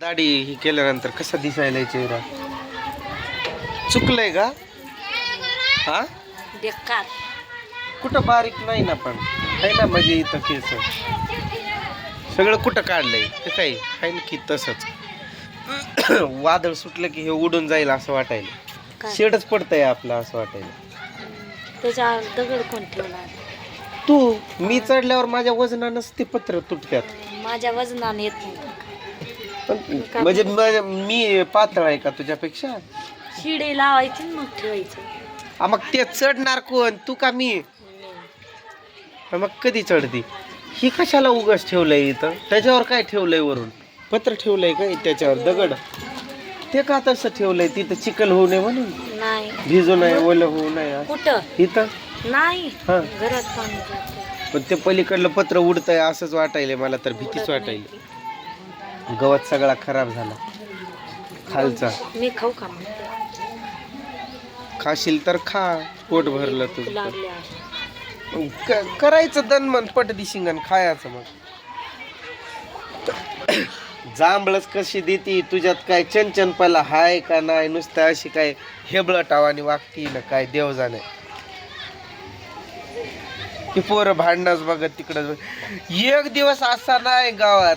दाढी ही केल्यानंतर कसा दिसायला चेहरा चुकलंय का? हा बेकार कुठं बारीक नाही ना पण आहे ना म्हणजे इथं केस सगळं कुठं काढलंय ते काही आहे ना की तसंच वादळ सुटलं की हे उडून जाईल असं वाटायला शेडच पडतंय आपलं असं वाटायला त्याच्यावर दगड कोण ठेवला तू मी चढल्यावर माझ्या वजनानंच ते पत्र तुटतात माझ्या वजनाने येत नाही पण म्हणजे मी पातळ आहे का तुझ्यापेक्षा शिडे लावायचे मग ठेवायचं मग ते चढणार कोण तू का मी मग कधी चढती ही कशाला उगाच ठेवलंय इथं त्याच्यावर काय ठेवलंय वरून पत्र ठेवलंय काय त्याच्यावर दगड ते का तसं ठेवलंय तिथं चिखल होऊ नये म्हणून नाही भिजू नये ओलं होऊ नये कुठं इथं नाही हा घरात पाणी जातं. पण ते पलीकडलं पत्र उडतंय असंच वाटायलंय मला तर भीतीच वाटायली गवत सगळा खराब झाला खालचा मी खाऊ का मग? खाशील तर खा पोट भरलं भूक तू लागली आहे. करायचं दन मन पट दिशिंगण खायचं मग जांभळच कशी देती तुझ्यात काय चंचनपला हाय का नाही नुसतं अशी काय हेबळटावानी वागती ना काय देव जाणे की पोरं भांडणच बघत तिकडं एक दिवस असा नाही गावात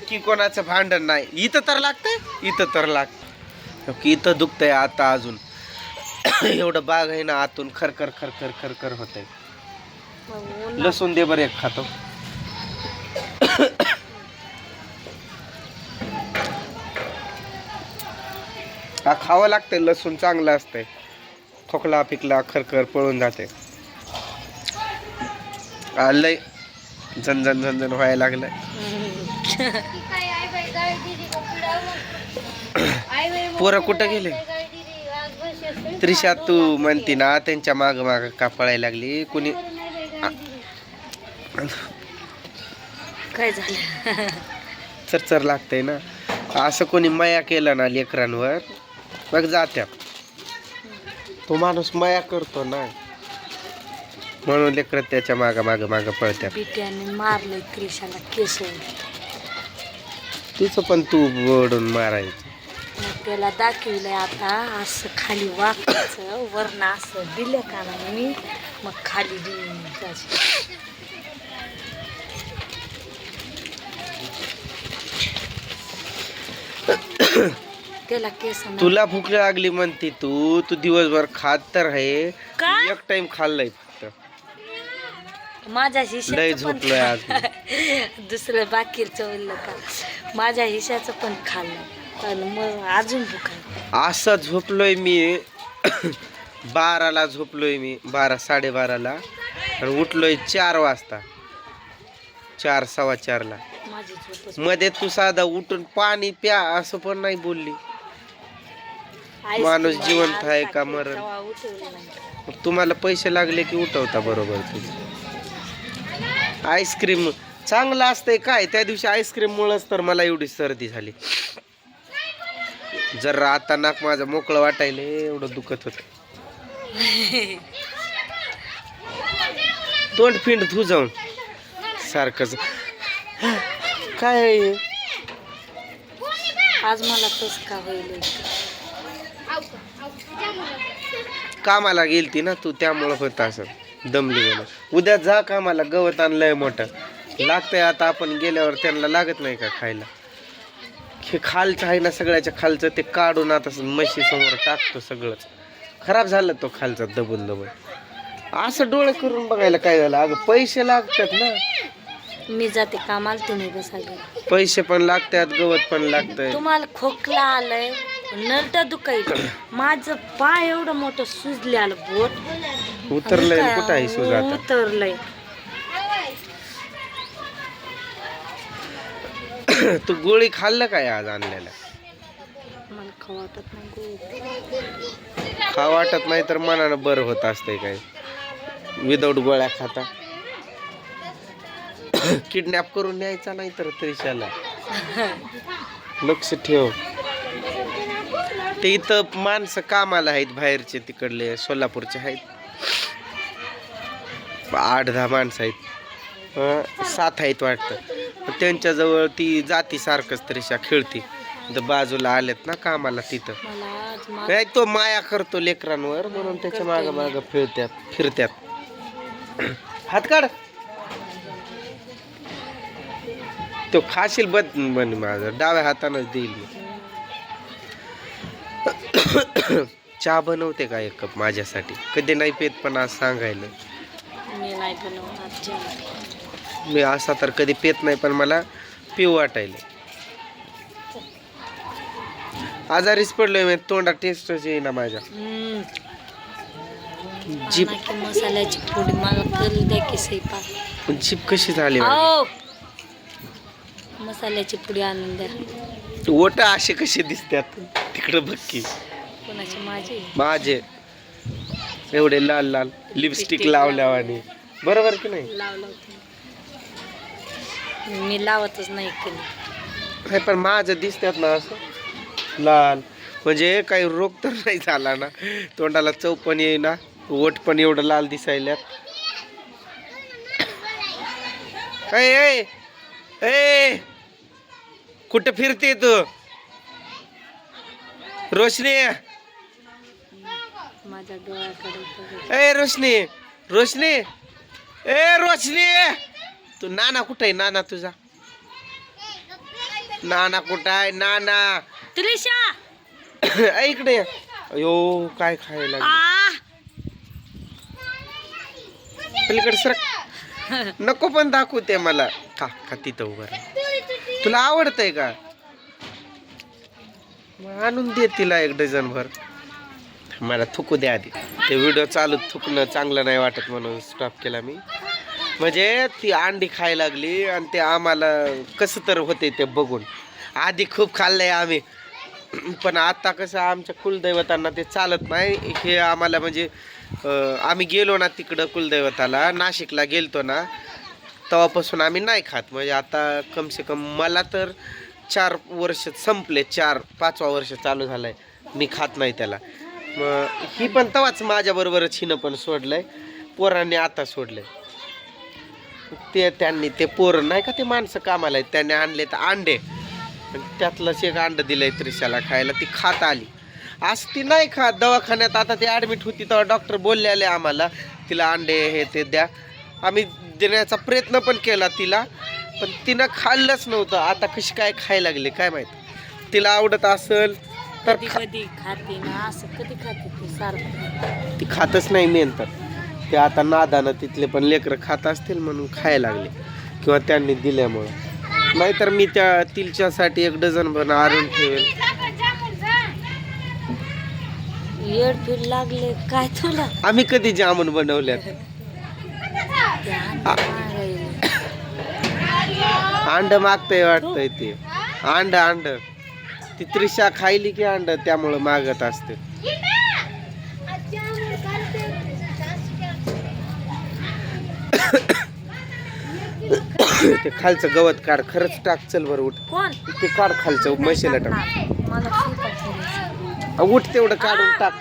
की कोणाचं भांडण नाही इथं तर लागतंय इथं तर लागतं की इथं दुखतंय आता अजून एवढं बाग आहे ना आतून खरखर खरखर खरखर होतंय मग ऊन लसूण दे बरं एक खातो हा खावं लागतंय लसूण चांगलं असतंय खोकला पिकला खरखर पळून जाते लय झनझन झनझन व्हायला लागलंय पोरं कुठं गेले त्रिशा तू म्हणती ना त्यांच्या माग माग का पळायला लागली कुणी काय झालं चरचर लागतंय ना असं कोणी माया केलं ना लेकरांवर मग जात्या तो माणूस माया करतो ना म्हणून लेकर त्याच्या माग माग माग पळत्या बिट्याने मारलं क्रिशाला केस तिचं पण तू ओढून मारायचं मग त्याला दाखविलंय आता असं खाली वाकायचं वरनं असं दिलं का नाही मी मग खाली देऊन जायचं. त्याला केस तुला भूक लागली म्हणते तू तू दिवसभर खात तर आहे का? एक टाइम खाल्लंय फक्त माझ्या लय हिश्याचं पण झोपलोय आज मी. दुसरं बाकी चवलं का माझ्या हिश्याचं पण खाल्लं पण मग अजून भूक आहे. असं झोपलोय मी 12ला झोपलोय मी 12:30ला आणि उठलोय 4 वाजता 4 4:15ला माझी झोपच मध्ये तू साधा उठून पाणी प्या असं पण नाही बोलली माणूस जिवंत आहे का मरण मग तुम्हाला पैसे लागले की उठवता बरोबर तुम्ही आईस्क्रीम चांगलं असतंय काय त्या दिवशी आईस्क्रीम मुळेच तर मला एवढी सर्दी झाली जर आता नाक माझं मोकळं वाटायला एवढं दुखत होत तोंड फिंड तू जाऊन सारखंच काय आहे? आज मला तस का होईल कामाला गेलती ना तू त्यामुळं होत असं दमली मला उद्या जा कामाला गवत आणलंय मोठं लागतंय आता आपण गेल्यावर त्यांना लागत नाही का खायला हे खालचं आहे ना सगळ्याच्या खालचं ते काढून आता म्हशी समोर टाकतो सगळंच खराब झालं तो खालचा दबून दबून असं डोळे करून बघायला काय झालं अगं पैसे लागतात ना मी जाते कामाला तुम्ही बसायला पैसे पण लागतात गवत पण लागतंय तुम्हाला खोकला आलंय नरट दुखायचं माझं पाय एवढं मोठं सुजलेलं बोट उतरलंय ना कुठं आहे सूज आता उतरलंय तू गोळी खाल्लं काय आज आणलेला मला खाऊ वाटत नाही खा वाटत नाही तर मनानं बरं होत असतंय काय विदाऊट गोळ्या खाता किडनॅप करून न्यायचा नाही तर त्रिशाला लक्ष ठेव ते इथं माणसं कामाला आहेत बाहेरचे तिकडले सोलापूरचे आहेत 8-10 माणसं आहेत 7 आहेत वाटतं त्यांच्याजवळ ती जाती सारखंच त्रिशा खेळती तर बाजूला आलेत ना कामाला तिथं. मला आज नाही, तो माया करतो लेकरांवर म्हणून त्याच्या माग माग फिरत्यात. हात काढ. तो खाशील म्हणे माझा डाव्या हातानच देईल मी. चहा बनवते का एक कप माझ्यासाठी? कधी नाही पेत पण आज सांगायला. मी नाही बनवणार चहा. मी असा तर कधी पेत नाही पण मला पिऊ वाटायला. आजारीच पडलोय मी, तोंडात टेस्टच येईना माझ्या. जीप आणा की मसाल्याची पुडी मला करू द्या की स्वयंपाक. जीप कशी झाली माझी? आओ मसाल्याची पुडी आणून द्या. ओट असे कसे दिसतात तिकडं बघ की. कोणाची? माझी. माझे एवढे लाल लाल लिपस्टिक लावल्यावानी. बरोबर की नाही? लावलं मी लावतच नाही कधी. नाही पण माझं दिसतात ना असं लाल, म्हणजे काही रोग तर नाही झाला ना, तोंडाला चव पण येईना, ओठ पण एवढं लाल दिसायल्यात. ए ए कुठं फिरते तू रोशनी? माझ्या डोळ्याकडे ए रोशनी, रोशनी, ए रोशनी, तू नाना कुठं आहे? नाना तुझा नाना कुठं आहे? नाना त्रिशा इकडे ये. अयो काय खायला लागली. पलीकडे सरक. नको पण दाखवू ते मला. का का तिथं उभं राहा. तुला आवडतंय का? मग आणून दे तिला 1 डझन भर. मला थुकू द्या आधी. ते व्हिडिओ चालू थुकणं चांगलं नाही वाटत म्हणून स्टॉप केला मी. म्हणजे ती अंडी खायला लागली आणि ते आम्हाला कसं तर होते ते बघून. आधी खूप खाल्लंय आम्ही, पण आता कसं आमच्या कुलदैवतांना ते चालत नाही हे आम्हाला. म्हणजे आम्ही गेलो ना तिकडं कुलदैवताला, नाशिकला गेलतो ना, तेव्हापासून आम्ही नाही खात. म्हणजे आता कमसे कम मला तर 4 वर्ष संपले, 4-5वा वर्ष चालू झालंय मी खात नाही त्याला. मग ही पण तेव्हाच माझ्याबरोबरच हिनं पण सोडलंय, पोरांनी आता सोडलंय. ते त्यांनी ते पोरं नाही का ते माणसं कामाला आहेत, त्यांनी आणले तर अंडे, त्यातलंच एक अंड दिलंय त्रिशाला खायला. ती खात आली. आज ती नाही खात. दवाखान्यात आता ती ॲडमिट होती तेव्हा डॉक्टर बोलले आले आम्हाला तिला अंडे हे ते द्या. आम्ही देण्याचा प्रयत्न पण केला तिला, पण तिनं खाल्लंच नव्हतं. आता कशी काय खायला लागली काय माहित. तिला आवडत असेल तर कधी खाते ना, असं कधी खाते ती सारखं. ती खातच नाही मेन तर. ते आता नादानं तिथले पण लेकरं खात असतील म्हणून खायला लागले, किंवा त्यांनी दिल्यामुळं. नाहीतर मी त्या तिलच्यासाठी 1 डझन भर आणून ठेवेल. येडफीड लागले काय तुला? आम्ही कधी जामून बनवल्यात? अंड मागतंय वाटतंय ते. अंड ती त्रिशा खायली की अंड, त्यामुळं मागत असते. ते खालचं गवत काढ. खरंच टाक. चल बरं उठ. कोण? ते काढ खालचं म्हशीला टाक. मला स्वयंपाक करायचा. उठ तेवढं काढून टाक.